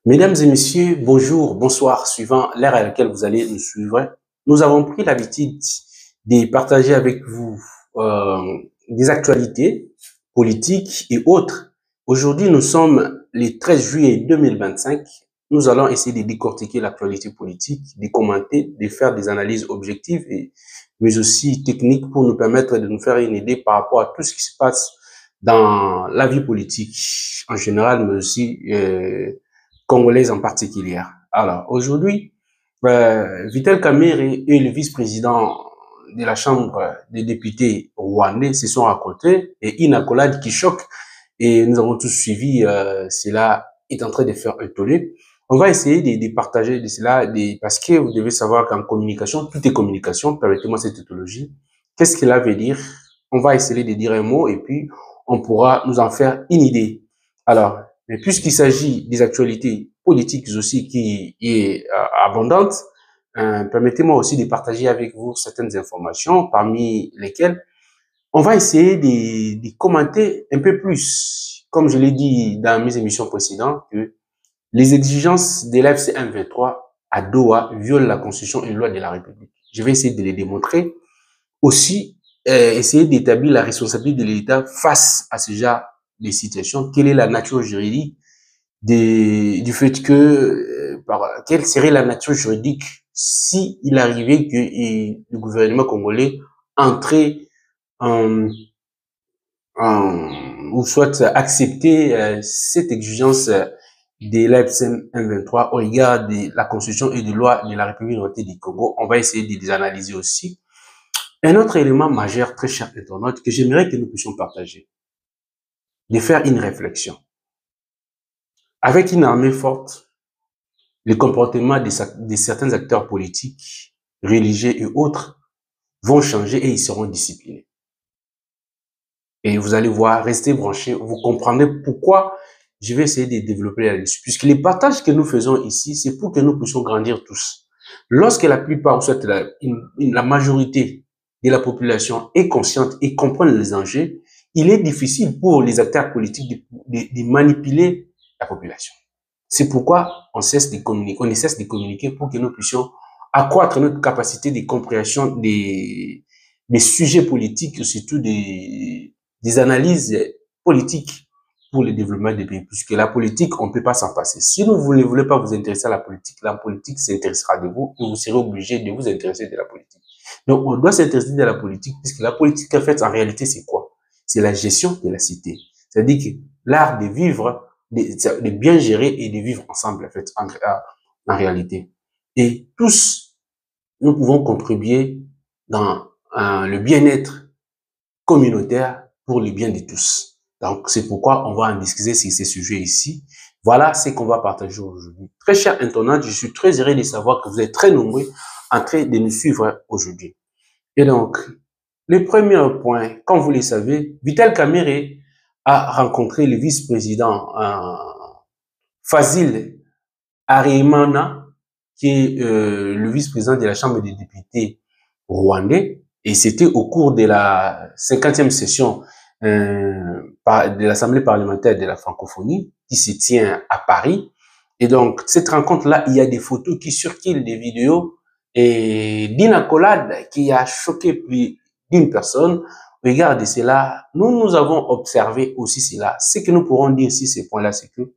Mesdames et messieurs, bonjour, bonsoir, suivant l'ère à laquelle vous allez nous suivre. Nous avons pris l'habitude de partager avec vous des actualités politiques et autres. Aujourd'hui, nous sommes le 13 juillet 2025. Nous allons essayer de décortiquer l'actualité politique, de commenter, de faire des analyses objectives, mais aussi techniques pour nous permettre de nous faire une idée par rapport à tout ce qui se passe dans la vie politique en général, mais aussi congolaise en particulier. Alors, aujourd'hui, Vital Kamerhe et le vice-président de la Chambre des députés rwandais se sont racontés et une accolade qui choque et nous avons tous suivi, cela est en train de faire un tollé. On va essayer de partager de cela, parce que vous devez savoir qu'en communication, tout est communication, permettez-moi cette tautologie. Qu'est-ce que cela veut dire? On va essayer de dire un mot et puis on pourra nous en faire une idée. Alors, mais puisqu'il s'agit des actualités politiques aussi qui est abondante, permettez-moi aussi de partager avec vous certaines informations, parmi lesquelles on va essayer de commenter un peu plus, comme je l'ai dit dans mes émissions précédentes, que les exigences de l'AFC M23 à Doha violent la Constitution et les lois de la République. Je vais essayer de les démontrer. Aussi, essayer d'établir la responsabilité de l'État face à ce genre de situations. Quelle est la nature juridique du fait que, quelle serait la nature juridique si il arrivait que le gouvernement congolais entrait en, ou soit accepter cette exigence de l'AFCM M23 au regard de la Constitution et des lois de la République démocratique du Congo. On va essayer de les analyser aussi. Un autre élément majeur, très cher internaute, que j'aimerais que nous puissions partager, de faire une réflexion. Avec une armée forte, les comportements de certains acteurs politiques, religieux et autres vont changer et ils seront disciplinés. Et vous allez voir, restez branchés, vous comprendrez pourquoi je vais essayer de développer là-dessus. Puisque les partages que nous faisons ici, c'est pour que nous puissions grandir tous. Lorsque la plupart, ou soit la majorité de la population est consciente et comprend les enjeux, il est difficile pour les acteurs politiques de manipuler la population. C'est pourquoi on cesse de communiquer pour que nous puissions accroître notre capacité de compréhension des sujets politiques, surtout des analyses politiques pour le développement des pays, puisque la politique, on ne peut pas s'en passer. Si vous ne voulez pas vous intéresser à la politique s'intéressera de vous et vous serez obligé de vous intéresser de la politique. Donc, on doit s'intéresser de la politique, puisque la politique, en fait, en réalité, c'est quoi? C'est la gestion de la cité. C'est-à-dire que l'art de vivre, de bien gérer et de vivre ensemble, en fait, en réalité. Et tous, nous pouvons contribuer dans le bien-être communautaire pour le bien de tous. Donc, c'est pourquoi on va en discuter sur ces sujets ici. Voilà ce qu'on va partager aujourd'hui. Très chers internautes, je suis très heureux de savoir que vous êtes très nombreux en train de nous suivre aujourd'hui. Et donc, le premier point, comme vous le savez, Vital Kamerhe a rencontré le vice-président Fazil Harelimana, qui est le vice-président de la Chambre des députés rwandais, et c'était au cours de la 50e session de l'Assemblée parlementaire de la francophonie qui se tient à Paris. Et donc, cette rencontre-là, il y a des photos qui circulent, des vidéos, et d'une accolade qui a choqué plus d'une personne. Regardez cela, nous avons observé aussi cela. Ce que nous pourrons dire sur ces points-là, c'est que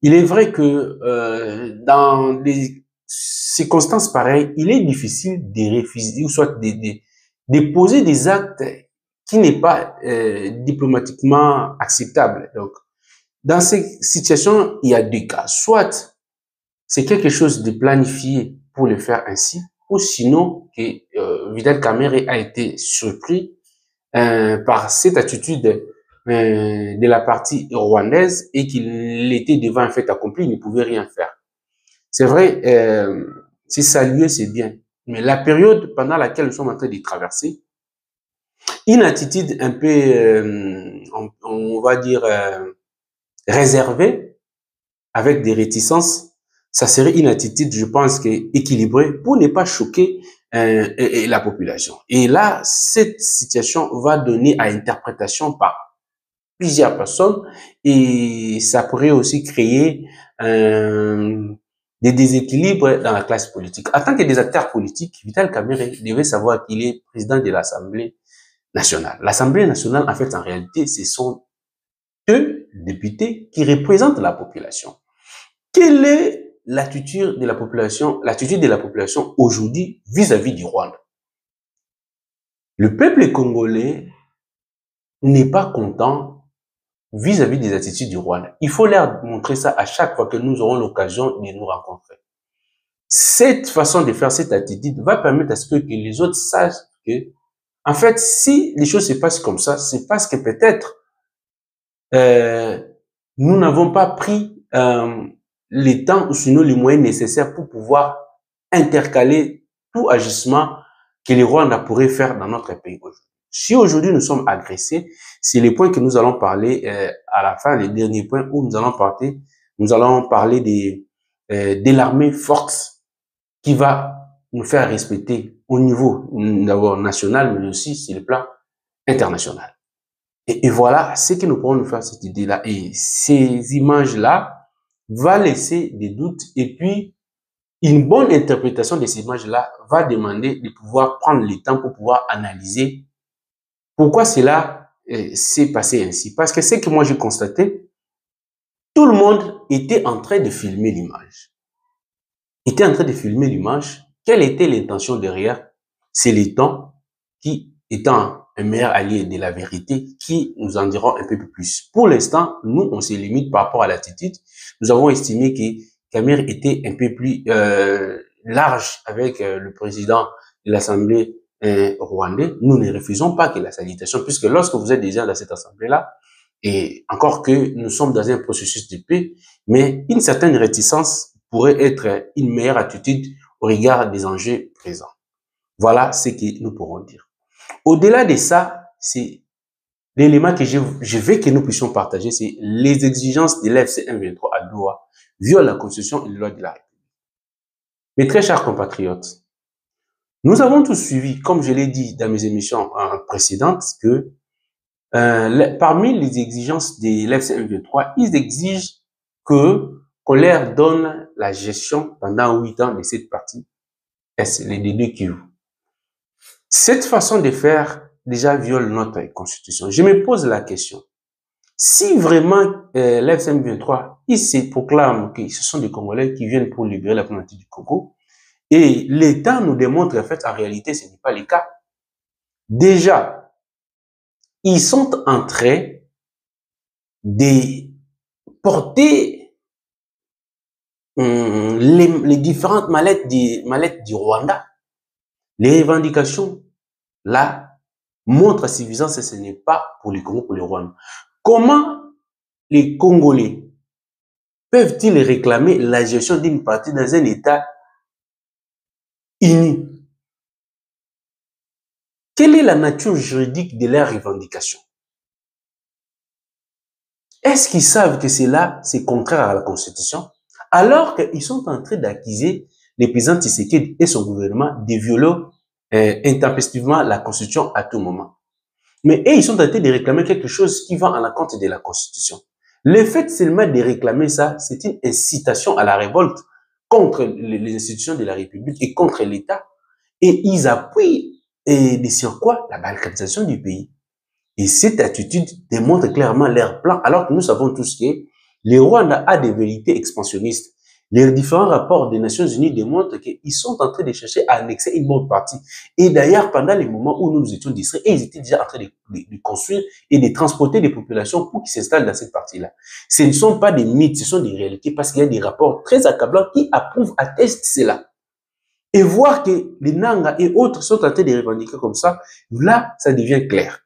il est vrai que dans des circonstances pareilles, il est difficile de refuser ou soit de poser des actes qui n'est pas diplomatiquement acceptable. Donc, dans ces situations, il y a deux cas. Soit c'est quelque chose de planifié pour le faire ainsi, ou sinon que Vital Kamerhe a été surpris par cette attitude de la partie rwandaise et qu'il était devant un fait accompli, il ne pouvait rien faire. C'est vrai, c'est salué, c'est bien. Mais la période pendant laquelle nous sommes en train de traverser, une attitude un peu, on va dire, réservée, avec des réticences, ça serait une attitude, je pense, équilibrée pour ne pas choquer la population. Et là, cette situation va donner à interprétation par plusieurs personnes et ça pourrait aussi créer des déséquilibres dans la classe politique. En tant que des acteurs politiques, Vital Kamerhe devait savoir qu'il est président de l'Assemblée nationale. L'Assemblée nationale, en fait, en réalité, ce sont deux députés qui représentent la population. Quelle est l'attitude de la population aujourd'hui vis-à-vis du Rwanda? Le peuple congolais n'est pas content vis-à-vis des attitudes du Rwanda. Il faut leur montrer ça à chaque fois que nous aurons l'occasion de nous rencontrer. Cette façon de faire cette attitude va permettre à ce que les autres sachent que, en fait, si les choses se passent comme ça, c'est parce que peut-être nous n'avons pas pris les temps ou sinon les moyens nécessaires pour pouvoir intercaler tout agissement que les Rwandais pourraient faire dans notre pays aujourd'hui. Si aujourd'hui nous sommes agressés, c'est les points que nous allons parler à la fin, les derniers points où nous allons parler de l'armée forte qui va nous faire respecter au niveau d'abord national, mais aussi sur le plan international. Et voilà ce que nous pourrons nous faire cette idée-là. Et ces images-là vont laisser des doutes. Et puis, une bonne interprétation de ces images-là va demander de pouvoir prendre le temps pour pouvoir analyser pourquoi cela s'est passé ainsi. Parce que ce que moi j'ai constaté, tout le monde était en train de filmer l'image. Quelle était l'intention derrière? C'est le temps qui, étant un meilleur allié de la vérité, qui nous en diront un peu plus. Pour l'instant, nous, on se limite par rapport à l'attitude. Nous avons estimé que Kamerhe était un peu plus large avec le président de l'Assemblée rwandais. Nous ne refusons pas que la salutation, puisque lorsque vous êtes déjà dans cette assemblée-là, et encore que nous sommes dans un processus de paix, mais une certaine réticence pourrait être une meilleure attitude au regard des enjeux présents. Voilà ce que nous pourrons dire. Au-delà de ça, c'est l'élément que je veux que nous puissions partager, c'est les exigences de l'FC M23 à Doha violent la Constitution et les lois de la République. Mes très chers compatriotes, nous avons tous suivi, comme je l'ai dit dans mes émissions précédentes, que parmi les exigences de l'FC M23, ils exigent qu'on leur donne la gestion pendant 8 ans de cette partie, les deux Kivu. Cette façon de faire déjà viole notre constitution. Je me pose la question. Si vraiment l'FC M23, ils se proclament que ce sont des Congolais qui viennent pour libérer la communauté du Congo, et l'État nous démontre en fait, en réalité, ce n'est pas le cas. Déjà, ils sont en train de porter les différentes mallettes du Rwanda. Les revendications, là, montrent à suffisance que ce n'est pas pour les Congo, pour les Rwandais. Comment les Congolais peuvent-ils réclamer la gestion d'une partie dans un État uni? Quelle est la nature juridique de leurs revendications? Est-ce qu'ils savent que cela, c'est contraire à la Constitution? Alors qu'ils sont en train d'accuser le président Tshisekedi et son gouvernement de violer intempestivement la Constitution à tout moment. Mais eux, ils sont en train de réclamer quelque chose qui va à l'encontre de la Constitution. Le fait seulement de réclamer ça, c'est une incitation à la révolte contre les institutions de la République et contre l'État. Et ils appuient, et sur quoi? La balkanisation du pays. Et cette attitude démontre clairement leur plan, alors que nous savons tous que les Rwandais a des vérités expansionnistes. Les différents rapports des Nations Unies démontrent qu'ils sont en train de chercher à annexer une bonne partie. Et d'ailleurs, pendant les moments où nous étions distraits, ils étaient déjà en train de construire et de transporter des populations pour qu'ils s'installent dans cette partie-là. Ce ne sont pas des mythes, ce sont des réalités parce qu'il y a des rapports très accablants qui approuvent, attestent cela. Et voir que les Nanga et autres sont en train de revendiquer comme ça, là, ça devient clair.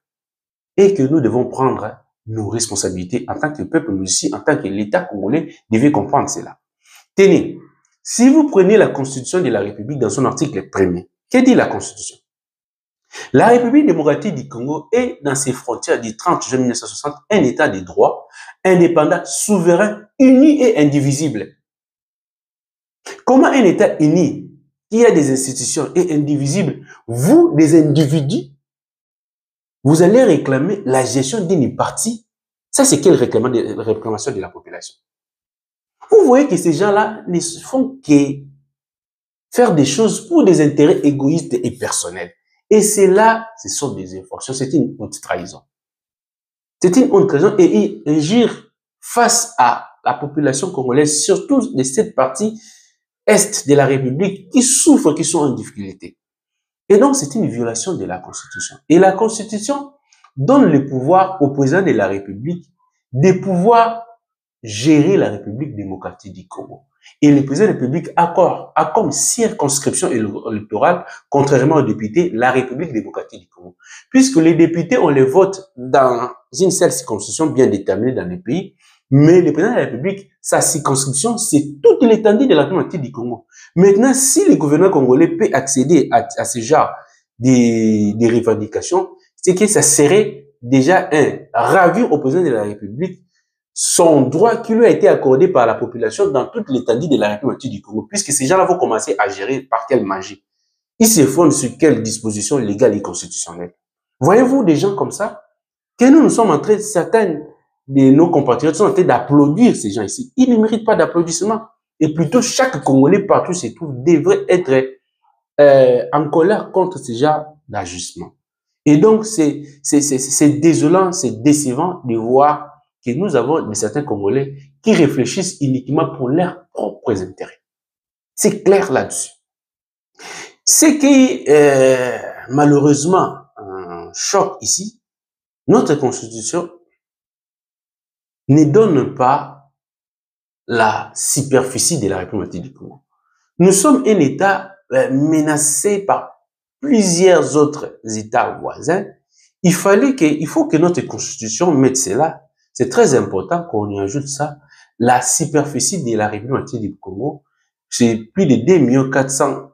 Et que nous devons prendre nos responsabilités en tant que peuple, mais aussi en tant que l'État congolais devait comprendre cela. Tenez, si vous prenez la Constitution de la République dans son article 1er, que dit la Constitution? La République démocratique du Congo est, dans ses frontières du 30 juin 1960, un État de droit, indépendant, souverain, uni et indivisible. Comment un État uni, qui a des institutions et indivisible, vous, des individus, vous allez réclamer la gestion d'une partie? Ça, c'est quelle réclamation de la population? Vous voyez que ces gens-là ne font que faire des choses pour des intérêts égoïstes et personnels. Et c'est là, ce sont des infractions, c'est une haute trahison. C'est une haute trahison et ils injurent face à la population congolaise, surtout de cette partie est de la République qui souffrent, qui sont en difficulté. Et donc, c'est une violation de la Constitution. Et la Constitution donne le pouvoir au président de la République de pouvoir gérer la République démocratique du Congo. Et le président de la République a comme circonscription électorale, contrairement aux députés, la République démocratique du Congo. Puisque les députés, on les vote dans une seule circonscription bien déterminée dans le pays, mais le président de la République, sa circonscription, c'est toute l'étendue de la République du Congo. Maintenant, si le gouvernement congolais peut accéder à ce genre des revendications, c'est que ça serait déjà ravir au président de la République son droit qui lui a été accordé par la population dans toute l'étendue de la République du Congo, puisque ces gens-là vont commencer à gérer par quelle magie. Ils se fondent sur quelles dispositions légales et constitutionnelles. Voyez-vous des gens comme ça? Que nous sommes en train, certains de nos compatriotes sont en train d'applaudir ces gens ici. Ils ne méritent pas d'applaudissements. Et plutôt, chaque Congolais partout se trouve devrait être en colère contre ce genre d'ajustement. Et donc, c'est désolant, c'est décevant de voir que nous avons certains Congolais qui réfléchissent uniquement pour leurs propres intérêts. C'est clair là-dessus. Ce qui, malheureusement, choque ici, notre Constitution ne donne pas la superficie de la République du Congo. Nous sommes un État menacé par plusieurs autres États voisins. Il faut que notre Constitution mette cela. C'est très important qu'on y ajoute ça. La superficie de la République du Congo, c'est plus de 2 400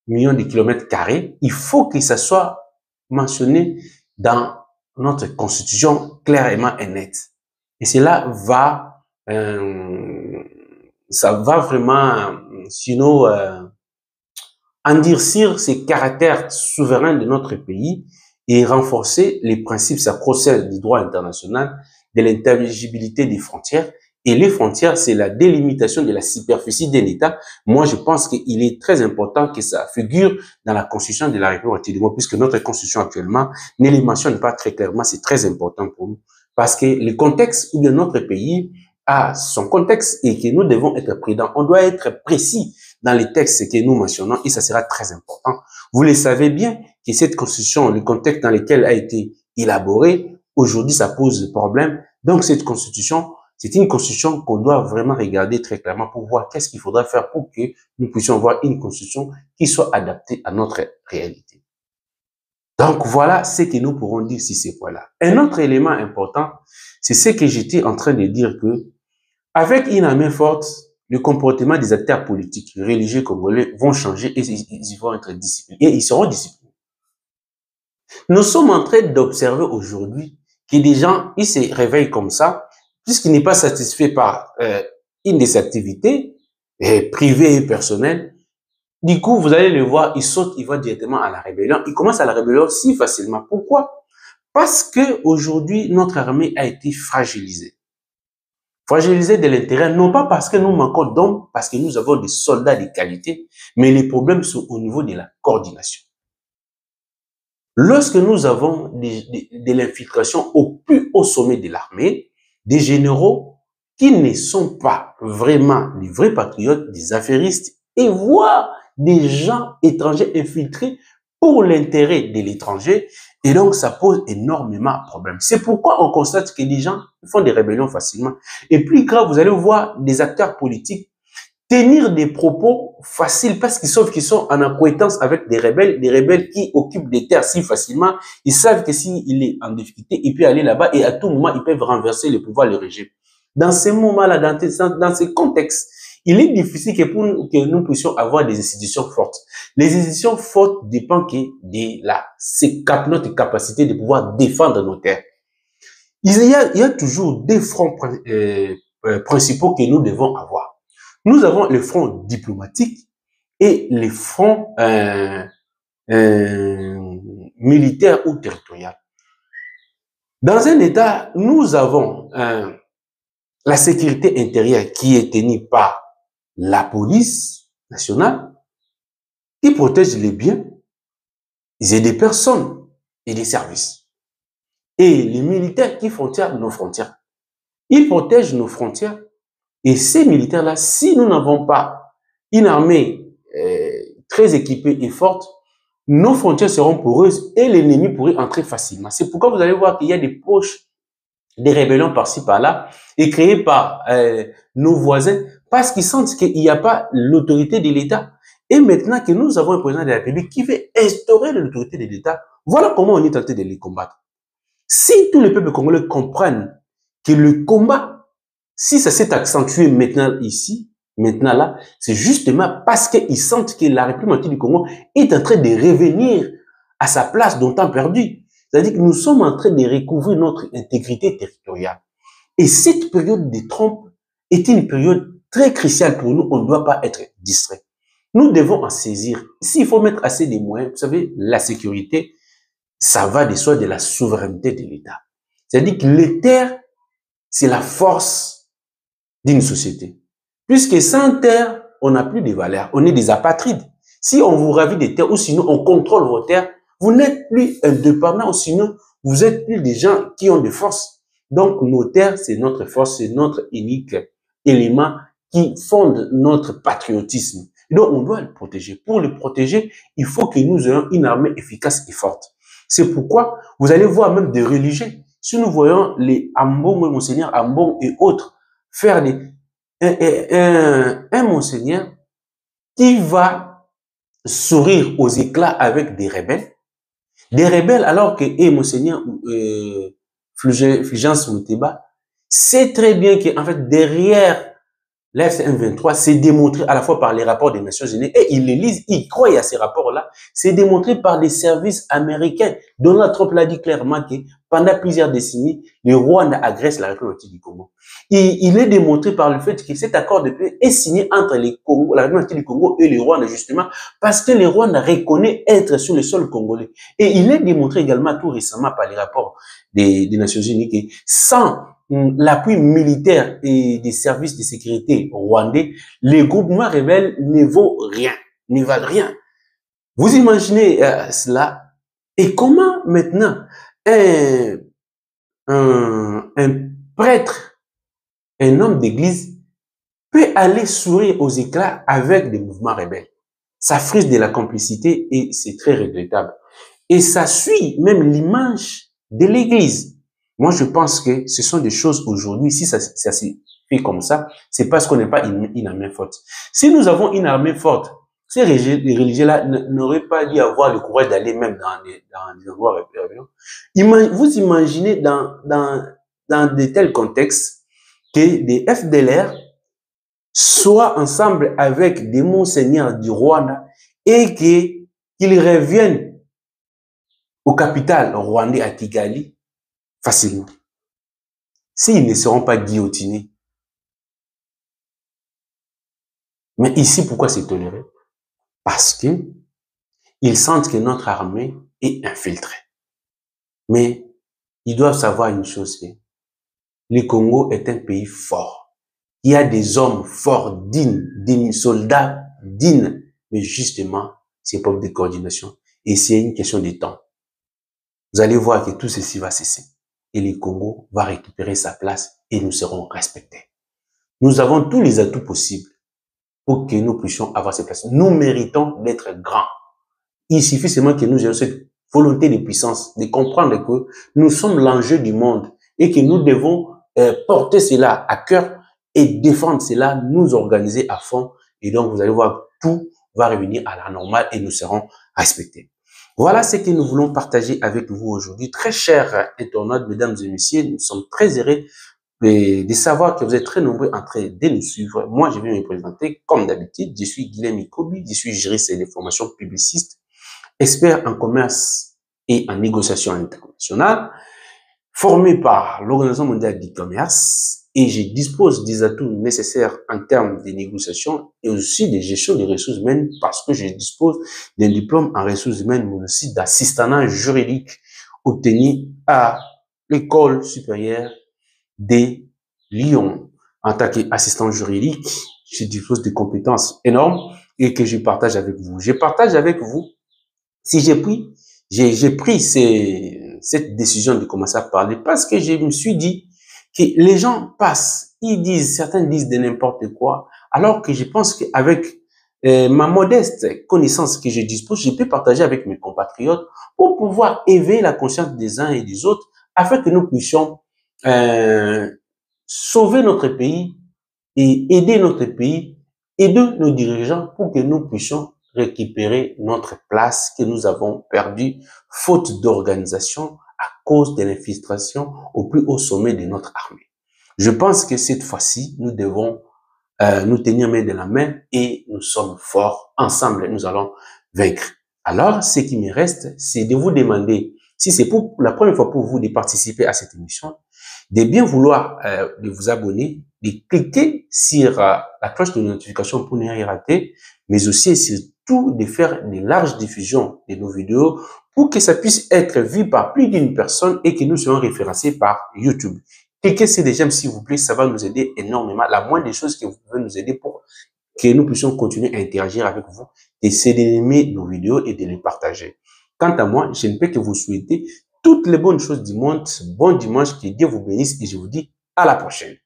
000 de kilomètres carrés. Il faut que ça soit mentionné dans notre Constitution clairement et net. Et cela va, ça va vraiment, sinon, endurcir ces caractères souverains de notre pays et renforcer les principes sacro-saints du droit international, de l'intangibilité des frontières. Et les frontières, c'est la délimitation de la superficie d'un État. Moi, je pense qu'il est très important que ça figure dans la Constitution de la République du Congo, puisque notre Constitution actuellement ne les mentionne pas très clairement. C'est très important pour nous. Parce que le contexte où notre pays a son contexte et que nous devons être prudents. On doit être précis dans les textes que nous mentionnons et ça sera très important. Vous le savez bien que cette constitution, le contexte dans lequel elle a été élaborée, aujourd'hui ça pose problème. Donc cette constitution, c'est une constitution qu'on doit vraiment regarder très clairement pour voir qu'est-ce qu'il faudra faire pour que nous puissions avoir une constitution qui soit adaptée à notre réalité. Donc voilà ce que nous pourrons dire sur ces points-là. Un autre élément important, c'est ce que j'étais en train de dire que avec une main forte, le comportement des acteurs politiques, religieux congolais vont changer et ils vont être disciplinés. Et ils seront disciplinés. Nous sommes en train d'observer aujourd'hui que des gens, ils se réveillent comme ça, puisqu'ils n'est pas satisfait par une des activités privées et personnelles. Du coup, vous allez le voir, ils sautent, ils vont directement à la rébellion. Ils commencent à la rébellion si facilement. Pourquoi? Parce que aujourd'hui, notre armée a été fragilisée. Fragilisée de l'intérieur, non pas parce que nous manquons d'hommes, parce que nous avons des soldats de qualité, mais les problèmes sont au niveau de la coordination. Lorsque nous avons de l'infiltration au plus haut sommet de l'armée, des généraux qui ne sont pas vraiment des vrais patriotes, des affairistes, et voire des gens étrangers infiltrés pour l'intérêt de l'étranger, et donc ça pose énormément de problèmes. C'est pourquoi on constate que les gens font des rébellions facilement. Et plus grave, vous allez voir des acteurs politiques tenir des propos faciles parce qu'ils savent qu'ils sont en acquaintance avec des rebelles qui occupent des terres si facilement. Ils savent que s'il est en difficulté, il peut aller là-bas et à tout moment, ils peuvent renverser le pouvoir, le régime. Dans ces moments-là, dans ces contextes, il est difficile que nous puissions avoir des institutions fortes. Les institutions fortes dépendent de notre capacité de pouvoir défendre nos terres. Il y a toujours deux fronts principaux que nous devons avoir. Nous avons le front diplomatique et le front militaire ou territorial. Dans un État, nous avons la sécurité intérieure qui est tenue par la police nationale qui protège les biens et des personnes et des services. Et les militaires qui frontièrent nos frontières. Ils protègent nos frontières. Et ces militaires-là, si nous n'avons pas une armée très équipée et forte, nos frontières seront poreuses et l'ennemi pourrait entrer facilement. C'est pourquoi vous allez voir qu'il y a des poches, des rébellions par-ci, par-là, et créées par nos voisins, parce qu'ils sentent qu'il n'y a pas l'autorité de l'État. Et maintenant que nous avons un président de la République qui veut instaurer l'autorité de l'État, voilà comment on est tenté de les combattre. Si tous les peuples congolais comprennent que le combat, si ça s'est accentué maintenant ici, maintenant là, c'est justement parce qu'ils sentent que la République du Congo est en train de revenir à sa place d'antan perdu. C'est-à-dire que nous sommes en train de recouvrir notre intégrité territoriale. Et cette période de Trump est une période très cruciale pour nous. On ne doit pas être distrait. Nous devons en saisir. S'il faut mettre assez de moyens, vous savez, la sécurité, ça va de soi de la souveraineté de l'État. C'est-à-dire que les terres, c'est la force d'une société. Puisque sans terre, on n'a plus de valeur. On est des apatrides. Si on vous ravit des terres ou sinon on contrôle vos terres, vous n'êtes plus indépendants ou sinon vous êtes plus des gens qui ont de force. Donc nos terres, c'est notre force, c'est notre unique élément qui fonde notre patriotisme. Et donc on doit le protéger. Pour le protéger, il faut que nous ayons une armée efficace et forte. C'est pourquoi vous allez voir même des religieux. Si nous voyons les Ambong, Monseigneur Ambong et autres faire un Monseigneur qui va sourire aux éclats avec des rebelles alors que Monseigneur Fulgence Muteba sait très bien qu'en fait derrière l'FC-M23, c'est démontré à la fois par les rapports des Nations Unies, et ils les lisent, ils croient à ces rapports-là, c'est démontré par les services américains. Donald Trump l'a dit clairement que pendant plusieurs décennies, le Rwanda agresse la République du Congo. Il est démontré par le fait que cet accord de paix est signé entre la République du Congo et le Rwanda, justement, parce que le Rwanda reconnaît être sur le sol congolais. Et il est démontré également tout récemment par les rapports des Nations Unies que sans l'appui militaire et des services de sécurité rwandais, les groupements rebelles ne vaut rien, ne valent rien. Vous imaginez cela? Et comment maintenant un prêtre, un homme d'église peut aller sourire aux éclats avec des mouvements rebelles? Ça frise de la complicité et c'est très regrettable. Et ça suit même l'image de l'église. Moi, je pense que ce sont des choses aujourd'hui, si ça se fait comme ça, c'est parce qu'on n'est pas une armée forte. Si nous avons une armée forte, ces religieux-là n'auraient pas dû avoir le courage d'aller même dans des endroits rebelles. Vous imaginez dans de tels contextes que des FDLR soient ensemble avec des monseigneurs du Rwanda et qu'ils reviennent au capital rwandais à Kigali facilement. S'ils ne seront pas guillotinés. Mais ici, pourquoi c'est toléré? Parce que ils sentent que notre armée est infiltrée. Mais ils doivent savoir une chose, que le Congo est un pays fort. Il y a des hommes forts, dignes, des soldats dignes. Mais justement, c'est pas de coordination. Et c'est une question de temps. Vous allez voir que tout ceci va cesser. Et le Congo va récupérer sa place et nous serons respectés. Nous avons tous les atouts possibles pour que nous puissions avoir cette place. Nous méritons d'être grands. Il suffit seulement que nous ayons cette volonté de puissance, de comprendre que nous sommes l'enjeu du monde et que nous devons porter cela à cœur et défendre cela, nous organiser à fond. Et donc, vous allez voir, tout va revenir à la normale et nous serons respectés. Voilà ce que nous voulons partager avec vous aujourd'hui. Très chers internautes, mesdames et messieurs, nous sommes très heureux de savoir que vous êtes très nombreux en train de nous suivre. Moi, je vais me présenter comme d'habitude. Je suis Guilhem Ikobi, je suis juriste et de formation publiciste, expert en commerce et en négociation internationale, formé par l'Organisation mondiale du commerce, et je dispose des atouts nécessaires en termes de négociation et aussi de gestion des ressources humaines parce que je dispose d'un diplôme en ressources humaines, mais aussi d'assistanat juridique obtenu à l'École supérieure de Lyon. En tant qu'assistant juridique, je dispose de compétences énormes et que je partage avec vous. Je partage avec vous si j'ai pris cette décision de commencer à parler parce que je me suis dit que les gens passent, certains disent de n'importe quoi, alors que je pense qu'avec ma modeste connaissance que je dispose, je peux partager avec mes compatriotes pour pouvoir éveiller la conscience des uns et des autres afin que nous puissions euh, sauver notre pays et aider notre pays, aider nos dirigeants pour que nous puissions récupérer notre place que nous avons perdue faute d'organisation à cause de l'infiltration au plus haut sommet de notre armée. Je pense que cette fois-ci, nous devons nous tenir main dans la main et nous sommes forts. Ensemble, nous allons vaincre. Alors, ce qui me reste, c'est de vous demander, si c'est pour la première fois pour vous de participer à cette émission, de bien vouloir de vous abonner, de cliquer sur la cloche de notification pour ne rien rater, mais aussi et surtout de faire de larges diffusions de nos vidéos pour que ça puisse être vu par plus d'une personne et que nous soyons référencés par YouTube. Cliquez sur les j'aime s'il vous plaît, ça va nous aider énormément. La moindre des choses que vous pouvez nous aider pour que nous puissions continuer à interagir avec vous, c'est d'aimer nos vidéos et de les partager. Quant à moi, je ne peux que vous souhaiter toutes les bonnes choses du monde. Bon dimanche, que Dieu vous bénisse et je vous dis à la prochaine.